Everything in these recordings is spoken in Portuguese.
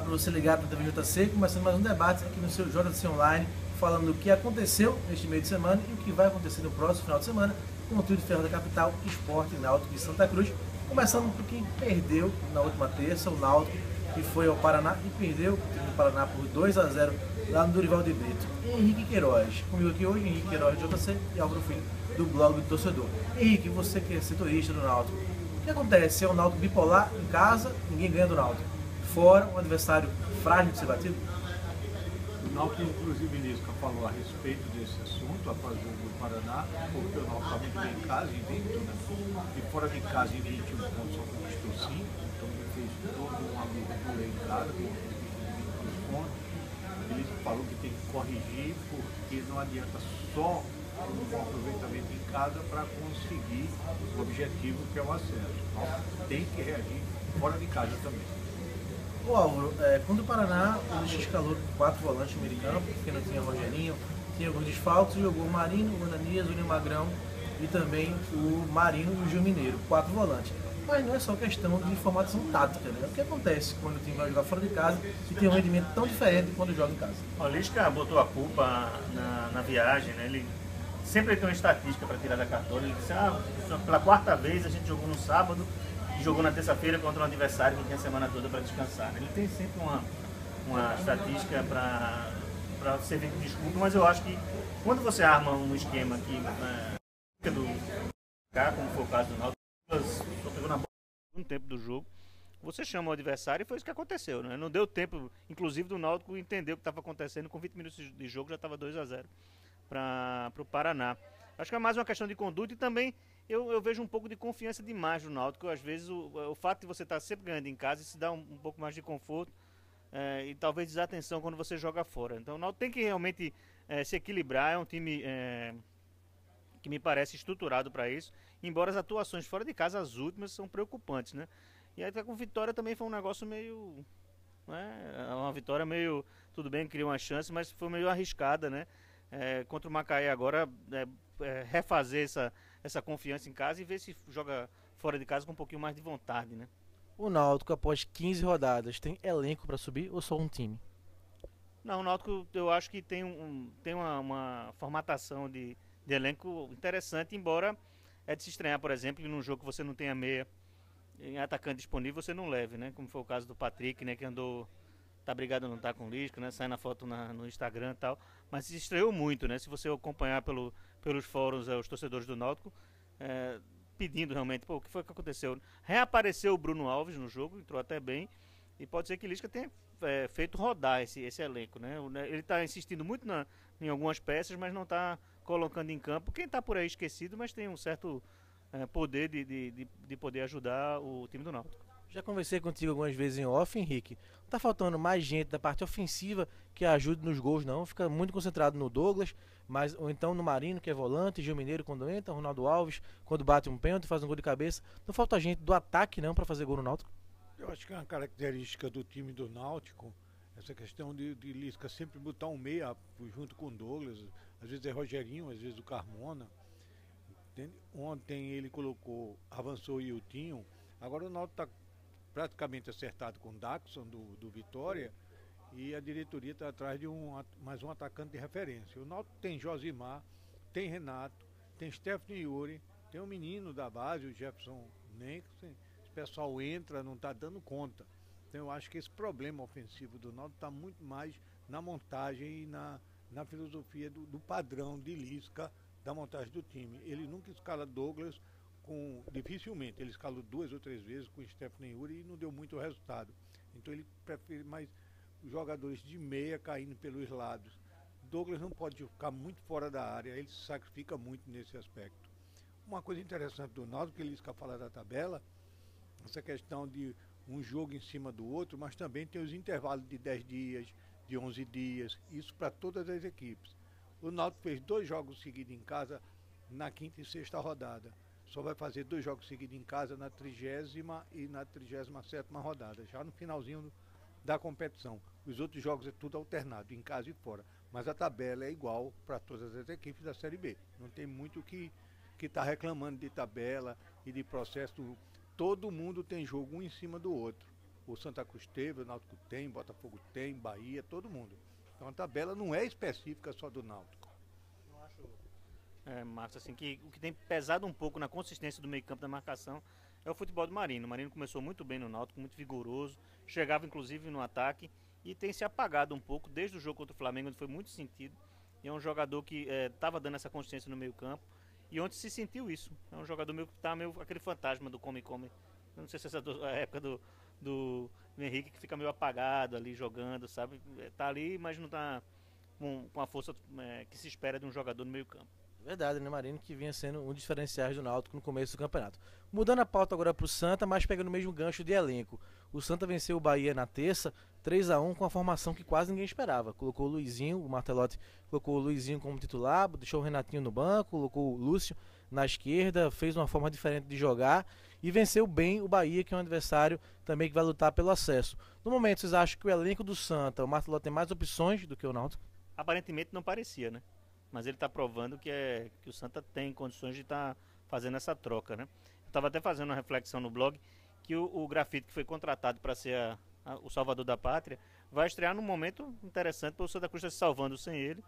para você ligar para a TV JC, começando mais um debate aqui no seu JC Online, falando do que aconteceu neste meio de semana e o que vai acontecer no próximo final de semana com o trio de ferro da capital, Sport e Náutico de Santa Cruz. Começando por quem perdeu na última terça, o Náutico, que foi ao Paraná e perdeu o time do Paraná por 2-0 lá no Dorival de Brito. Henrique Queiroz, comigo aqui hoje, Henrique Queiroz do JC e Álvaro Filho do blog do torcedor. Henrique, você que é setorista do Náutico, o que acontece? É um Náutico bipolar em casa, ninguém ganha do Náutico. Fora, um adversário frágil de ser batido? O Náutico, inclusive, Lisca falou a respeito desse assunto após o jogo do Paraná, porque o Náutico está muito bem em casa, invicto, né? E fora de casa, em 21 pontos, só conquistou 5, então ele fez todo um amigo em casa, com 20 pontos. Ele falou que tem que corrigir, porque não adianta só um bom aproveitamento em casa para conseguir o objetivo que é o acesso. O Náutico tem que reagir fora de casa também. Ô Álvaro, contra o Paraná, o Luiz escalou 4 volantes no meio de campo, porque não tinha Rogerinho, tinha alguns desfalques, jogou o Marino, o Ananias, o Nil Magrão e também o Marino e o Gil Mineiro, 4 volantes. Mas não é só questão de formatação tática, né? O que acontece quando o time vai jogar fora de casa e tem um rendimento tão diferente quando joga em casa? O Lisca botou a culpa na viagem, né? Ele sempre tem uma estatística para tirar da cartola. Ele disse, pela quarta vez a gente jogou no sábado e jogou na terça-feira contra um adversário que tinha a semana toda para descansar. Ele tem sempre uma estatística para servir de desculpa, mas eu acho que quando você arma um esquema que como foi o caso do Náutico, só pegou na bola no tempo do jogo, você chama o adversário e foi isso que aconteceu, né? Não deu tempo, inclusive, do Náutico entender o que estava acontecendo. Com 20 minutos de jogo já estava 2-0 para o Paraná. Acho que é mais uma questão de conduta e também eu vejo um pouco de confiança demais no Náutico. Às vezes o fato de você estar sempre ganhando em casa, isso dá um pouco mais de conforto e talvez desatenção quando você joga fora. Então o Náutico tem que realmente se equilibrar. É um time que me parece estruturado para isso, embora as atuações fora de casa, as últimas, são preocupantes, né? E até com vitória também foi um negócio meio, né? Uma vitória meio, tudo bem, criou uma chance, mas foi meio arriscada, né? Contra o Macaé agora, refazer essa confiança em casa e ver se joga fora de casa com um pouquinho mais de vontade, né? O Náutico, após 15 rodadas, tem elenco para subir ou só um time? Não, o Náutico eu acho que tem uma formatação de elenco interessante, embora é de se estranhar, por exemplo, num jogo que você não tenha meia em atacante disponível, você não leve, né? Como foi o caso do Patrick, né? Que andou, tá brigado a não tá com o Lisca, né? Sai na foto no Instagram e tal, mas se estreou muito, né? Se você acompanhar pelos fóruns, os torcedores do Náutico, pedindo realmente, pô, o que foi que aconteceu? Reapareceu o Bruno Alves no jogo, entrou até bem, e pode ser que Lisca tenha feito rodar esse elenco, né? Ele está insistindo muito em algumas peças, mas não está colocando em campo quem está por aí esquecido, mas tem um certo poder de poder ajudar o time do Náutico. Já conversei contigo algumas vezes em off, Henrique. Não tá faltando mais gente da parte ofensiva que ajude nos gols, não. Fica muito concentrado no Douglas, ou então no Marino, que é volante, Gil Mineiro quando entra, Ronaldo Alves, quando bate um pênalti, faz um gol de cabeça. Não falta gente do ataque, não, para fazer gol no Náutico? Eu acho que é uma característica do time do Náutico, essa questão de Lisca sempre botar um meia junto com o Douglas, às vezes é Rogerinho, às vezes o Carmona. Ontem ele avançou o Iltinho, agora o Náutico está praticamente acertado com o Daxon do Vitória e a diretoria está atrás de mais um atacante de referência. O Náutico tem Josimar, tem Renato, tem Stephanie Yuri, tem um menino da base, o Jefferson Nencksen. O pessoal entra, não está dando conta. Então eu acho que esse problema ofensivo do Náutico está muito mais na montagem e na filosofia do padrão de Lisca da montagem do time. Ele nunca escala Douglas dificilmente. Ele escalou 2 ou 3 vezes com o Stephanie Yuri e não deu muito resultado. Então ele prefere mais jogadores de meia caindo pelos lados. Douglas não pode ficar muito fora da área, ele se sacrifica muito nesse aspecto. Uma coisa interessante do Náutico, que Lisca fala da tabela, essa questão de um jogo em cima do outro, mas também tem os intervalos de 10 dias, de 11 dias, isso para todas as equipes. O Náutico fez 2 jogos seguidos em casa na quinta e sexta rodada. Só vai fazer 2 jogos seguidos em casa na 30ª e na 37ª rodada, já no finalzinho da competição. Os outros jogos é tudo alternado, em casa e fora. Mas a tabela é igual para todas as equipes da Série B. Não tem muito que está reclamando de tabela e de processo. Todo mundo tem jogo um em cima do outro. o Santa Cruz teve, o Náutico tem, Botafogo tem, Bahia, todo mundo. Então a tabela não é específica só do Náutico. Eu acho, Marcos, assim, que o que tem pesado um pouco na consistência do meio-campo da marcação é o futebol do Marinho. O Marinho começou muito bem no Náutico, muito vigoroso, chegava inclusive no ataque e tem se apagado um pouco desde o jogo contra o Flamengo, onde foi muito sentido. E é um jogador que estava dando essa consistência no meio-campo e onde se sentiu isso. É um jogador meio que está meio aquele fantasma do come-come. Eu não sei se essa é a época do Henrique, que fica meio apagado ali jogando, sabe? Tá ali, mas não tá com a força que se espera de um jogador no meio-campo. Verdade, né, Marinho, que vinha sendo um dos diferenciais do Náutico no começo do campeonato. Mudando a pauta agora para o Santa, mas pegando o mesmo gancho de elenco. O Santa venceu o Bahia na terça, 3-1, com a formação que quase ninguém esperava. Colocou o Luizinho, o Martelotti colocou o Luizinho como titular, deixou o Renatinho no banco, colocou o Lúcio na esquerda, fez uma forma diferente de jogar e venceu bem o Bahia, que é um adversário também que vai lutar pelo acesso. No momento, vocês acham que o elenco do Santa, o Martelotti tem mais opções do que o Náutico? Aparentemente não parecia, né? Mas ele está provando que o Santa tem condições de estar fazendo essa troca, né? Eu estava até fazendo uma reflexão no blog que o Grafite, que foi contratado para ser o salvador da pátria, vai estrear num momento interessante, porque o Santa Cruz está se salvando sem ele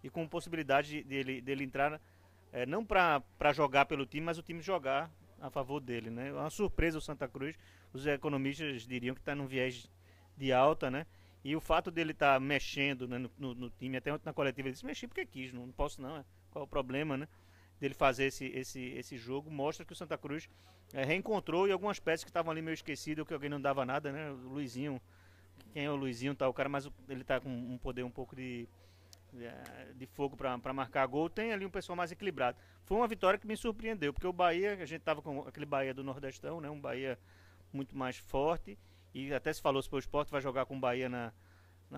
e com possibilidade dele entrar, não para jogar pelo time, mas o time jogar a favor dele, né? É uma surpresa o Santa Cruz, os economistas diriam que está num viés de alta, né? E o fato dele estar mexendo, né, no time, até ontem na coletiva ele disse, mexi porque quis, não posso não, qual é o problema, né? Dele fazer esse jogo, mostra que o Santa Cruz reencontrou e algumas peças que estavam ali meio esquecidas, que alguém não dava nada, né? O Luizinho, quem é o Luizinho, tá, o cara, mas ele tá com um poder um pouco de fogo para marcar gol, tem ali um pessoal mais equilibrado. Foi uma vitória que me surpreendeu, porque o Bahia, a gente tava com aquele Bahia do Nordestão, né? Um Bahia muito mais forte, e até se falou se o Sport vai jogar com o Bahia na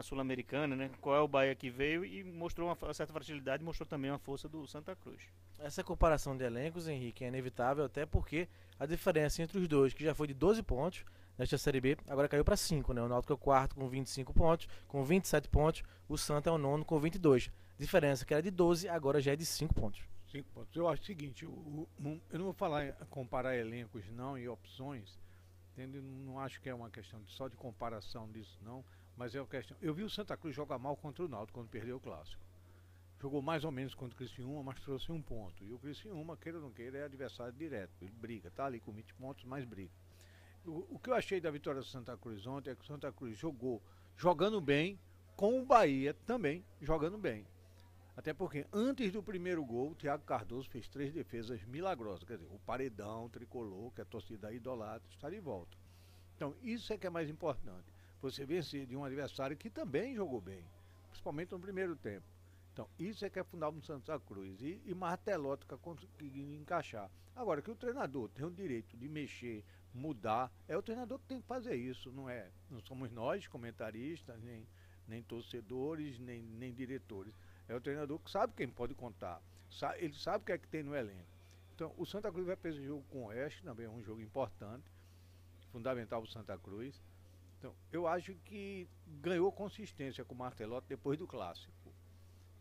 Sul-Americana, né? Qual é o Bahia que veio e mostrou uma certa fragilidade, mostrou também uma força do Santa Cruz. Essa comparação de elencos, Henrique, é inevitável, até porque a diferença entre os dois, que já foi de 12 pontos nesta Série B, agora caiu para 5, né? O Náutico é o quarto com 25 pontos, com 27 pontos, o Santa é o nono com 22. Diferença que era de 12, agora já é de 5 pontos. 5 pontos. Eu acho o seguinte, eu não vou comparar elencos não e opções, entende? Não acho que é uma questão só de comparação disso não, mas é uma questão. Eu vi o Santa Cruz jogar mal contra o Náutico quando perdeu o clássico. Jogou mais ou menos contra o Criciúma, mas trouxe um ponto. E o Criciúma, queira ou não queira, é adversário direto. Ele briga, tá ali com 20 pontos, mas briga. O que eu achei da vitória do Santa Cruz ontem é que o Santa Cruz jogou jogando bem, com o Bahia também jogando bem. Até porque antes do primeiro gol, o Thiago Cardoso fez 3 defesas milagrosas. Quer dizer, o paredão tricolor, que a torcida idolatra, está de volta. Então, isso é que é mais importante. Você vencer de um adversário que também jogou bem, principalmente no primeiro tempo. Então, isso é que é fundamental no Santa Cruz. E Martelotti conseguindo encaixar. Agora, que o treinador tem o direito de mexer, mudar, é o treinador que tem que fazer isso, não somos nós, comentaristas, nem torcedores, nem diretores. É o treinador que sabe quem pode contar, ele sabe o que é que tem no elenco. Então, o Santa Cruz vai para esse jogo com o Oeste, também é um jogo importante, fundamental para o Santa Cruz. Então, eu acho que ganhou consistência com o Martelotti depois do clássico.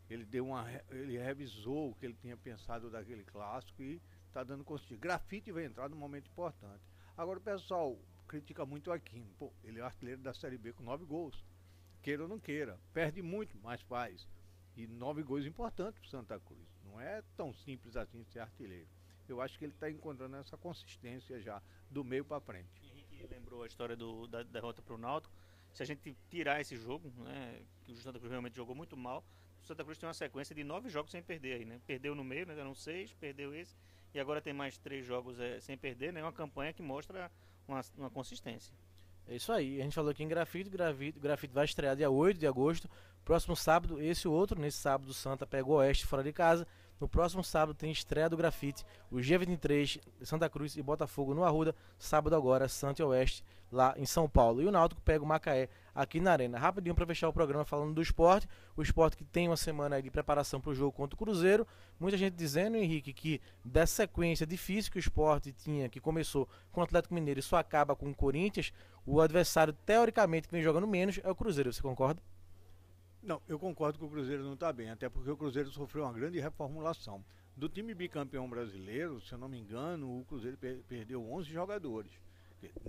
Ele revisou o que ele tinha pensado daquele clássico e está dando consistência. Grafite vai entrar num momento importante. Agora o pessoal critica muito o Aquino. Pô, ele é artilheiro da Série B com 9 gols. Queira ou não queira. Perde muito, mas faz. E 9 gols importantes para o Santa Cruz. Não é tão simples assim ser artilheiro. Eu acho que ele está encontrando essa consistência já, do meio para frente. Henrique lembrou a história da derrota para o Náutico. Se a gente tirar esse jogo, né, que o Santa Cruz realmente jogou muito mal, o Santa Cruz tem uma sequência de 9 jogos sem perder aí, né? Perdeu no meio, né? Eram 6, perdeu esse, e agora tem mais 3 jogos sem perder, né? Uma campanha que mostra uma consistência. É isso aí, a gente falou aqui em Grafite vai estrear dia 8 de agosto, próximo sábado, esse outro, nesse sábado o Santa pega o Oeste fora de casa, no próximo sábado tem estreia do Grafite, o G23, Santa Cruz e Botafogo no Arruda, sábado agora, Santa e Oeste, lá em São Paulo, e o Náutico pega o Macaé aqui na Arena. Rapidinho para fechar o programa falando do esporte, o esporte que tem uma semana aí de preparação para o jogo contra o Cruzeiro, muita gente dizendo, Henrique, que dessa sequência difícil que o esporte tinha, que começou com o Atlético Mineiro e só acaba com o Corinthians, o adversário teoricamente que vem jogando menos é o Cruzeiro, você concorda? Não, eu concordo que o Cruzeiro não está bem, até porque o Cruzeiro sofreu uma grande reformulação. Do time bicampeão brasileiro, se eu não me engano, o Cruzeiro perdeu 11 jogadores.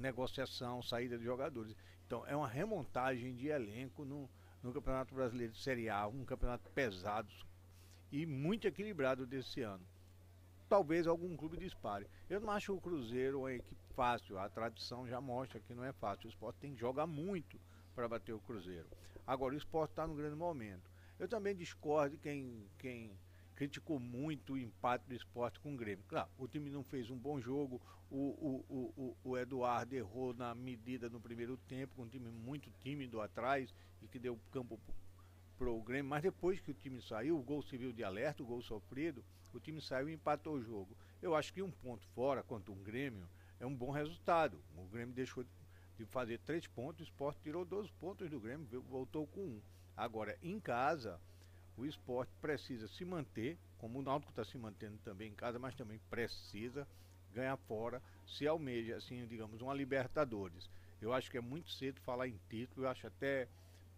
negociação, saída de jogadores. Então é uma remontagem de elenco no Campeonato Brasileiro de Série A, um campeonato pesado e muito equilibrado desse ano. Talvez algum clube dispare. Eu não acho o Cruzeiro uma equipe fácil, a tradição já mostra que não é fácil. O Sport tem que jogar muito para bater o Cruzeiro. Agora o Sport está num grande momento. Eu também discordo de quem criticou muito o empate do Sport com o Grêmio. Claro, o time não fez um bom jogo, o Eduardo errou na medida no primeiro tempo, com um time muito tímido atrás e que deu campo para o Grêmio, mas depois que o time saiu, o gol civil de alerta, o gol sofrido, o time saiu e empatou o jogo. Eu acho que um ponto fora contra um Grêmio é um bom resultado. O Grêmio deixou de fazer 3 pontos, o Sport tirou 12 pontos do Grêmio, voltou com 1. Agora, em casa, o Sport precisa se manter, como o Náutico está se mantendo também em casa, mas também precisa ganhar fora, se almeja, assim, digamos, uma Libertadores. Eu acho que é muito cedo falar em título, eu acho até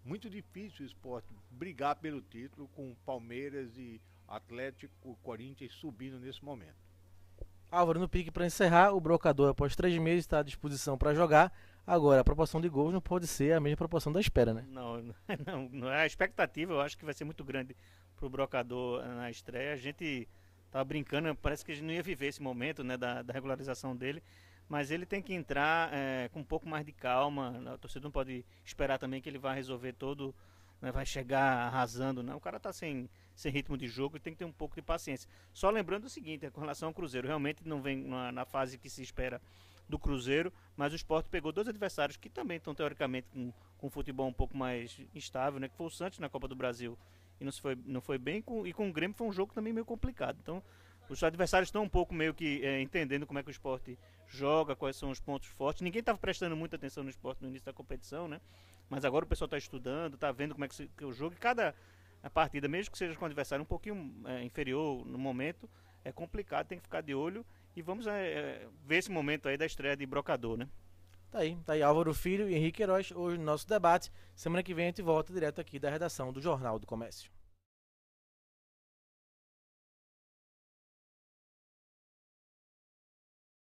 muito difícil o Sport brigar pelo título com Palmeiras e Atlético, Corinthians subindo nesse momento. Álvaro, no pique para encerrar, o Brocador após 3 meses está à disposição para jogar. Agora, a proporção de gols não pode ser a mesma proporção da espera, né? Não é. A expectativa, eu acho que vai ser muito grande para o Brocador na estreia. A gente tava brincando, parece que a gente não ia viver esse momento, né, da regularização dele. Mas ele tem que entrar com um pouco mais de calma. A torcida não pode esperar também que ele vai resolver todo, né, vai chegar arrasando, não. O cara está sem ritmo de jogo e tem que ter um pouco de paciência. Só lembrando o seguinte, com relação ao Cruzeiro, realmente não vem na fase que se espera do Cruzeiro, mas o Sport pegou 2 adversários que também estão teoricamente com futebol um pouco mais instável, né, que foi o Santos na Copa do Brasil e não foi bem, e com o Grêmio foi um jogo também meio complicado. Então os adversários estão um pouco meio que entendendo como é que o Sport joga, quais são os pontos fortes. Ninguém estava prestando muita atenção no Sport no início da competição, né? Mas agora o pessoal está estudando, está vendo como é que o jogo. E cada partida, mesmo que seja com um adversário um pouquinho inferior no momento, é complicado, tem que ficar de olho. E vamos ver esse momento aí da estreia de Brocador, né? Tá aí Álvaro Filho e Henrique Queiroz, hoje no nosso debate. Semana que vem a gente volta direto aqui da redação do Jornal do Comércio.